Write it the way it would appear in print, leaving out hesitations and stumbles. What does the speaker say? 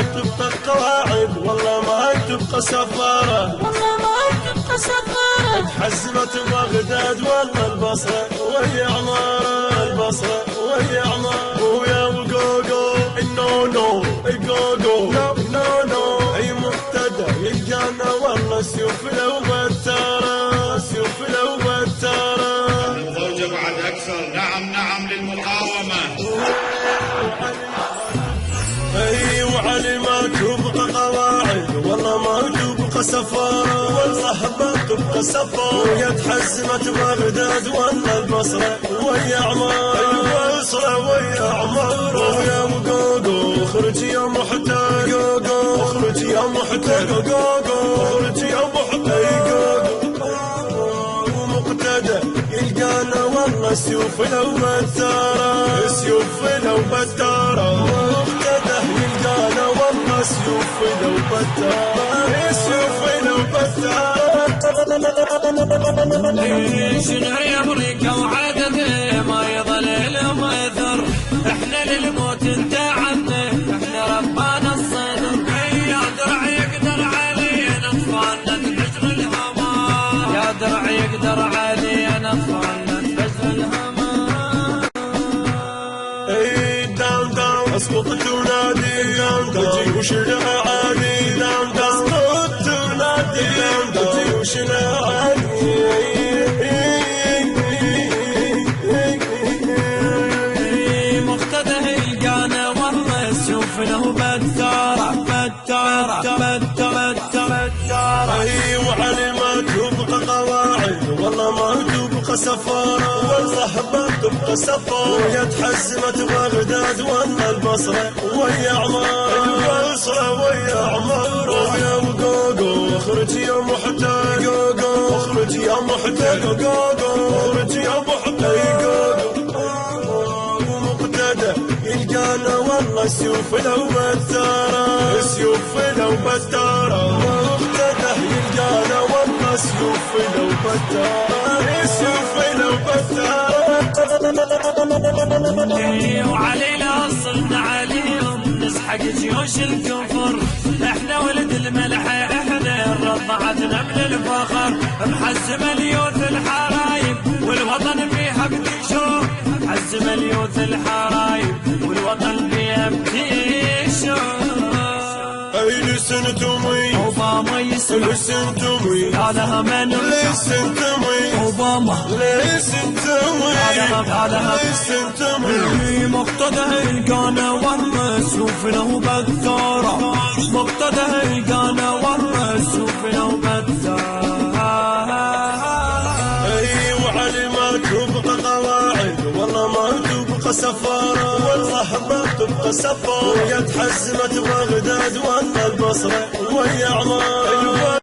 تبقى قواعد والله ما تبقى سفارة، والله ما تبقى سفارة. تحزمت بغداد والله البصرة وهي عمارة، البصرة وهي عمارة. ويا وقوقو نو نو قوقو نو نو اي مقتدى يلقانا والله سيوف لو بتارة، سيوف لو بتارة. المضوجة بعد أكثر. نعم نعم للمقاومة. اي وعلي ما تبقى قواعد والله ما تبقى سفارة، والله ما تبقى سفارة. ويا تحزمت بغداد والله البصرة وهي عمارة، البصرة وهي عمارة. ويا وقوقو اخرج يا محتاج، قوقو اخرج يا محتاج، قوقو اخرج يا محتاج. قوقو ومقتدى يلقانا والله سيوف لو بتارة، سيوف لو بتارة. مقتدى يلقانا والله سيوف لو بتارة، سيوف لو بتارة. شنو يا امريكا وعدده ما يظل لهم اثر، احنا للموت انتعبنا، احنا ربانا الصدر. يا درع يقدر علينا اطفالنا تفجر الهما، يا درع يقدر علينا اطفالنا تفجر الهما. اي دام دام اسقط تنادي، دام دام وشلها عادي، دام دام اسقط تنادي، دام دام وشلها عادي. مقتدى يلقانا والله سيوف له بتارة، بتارة بتارة بتارة. اي وعلي ما تبقى قواعد والله ما تبقى سفارة، والله ما تبقى سفارة. ويا تحزمت بغداد والله البصرة وهي عمارة، البصرة وهي عمارة. ويا وقوقو اخرج يا محتاج، قوقو اخرج يا محتاج، قوقو اخرج يا محتاج. قوقو ومقتدى يلقانا والله سيوف لو بتارة، سيوف لو بتارة. مقتدى يلقانا والله سيوف لو بتارة، سيوف لو بتارة. وعلينا صرنا عليهم نسحق جيوش الكفر، احنا ولد الملحة احنا رضعتنا من الفخر. محزم اليوث الحرايب والوطن فيها بتشوف، محزم اليوث الحرايب والوطن فيها بتشوف. listen to me أوباما يسمع listen to me هذا من listen to me أوباما listen to me هذا listen to me. مقتدى القانا والمسوف له بتارة، مقتدى القانا والمسوف له بتارة. اي وعلي ما تبقى قواعد والله ما تبقى سفارة، والله ما تبقى سفارة. ويا تحزمت بغداد والله البصرة وهي عمارة،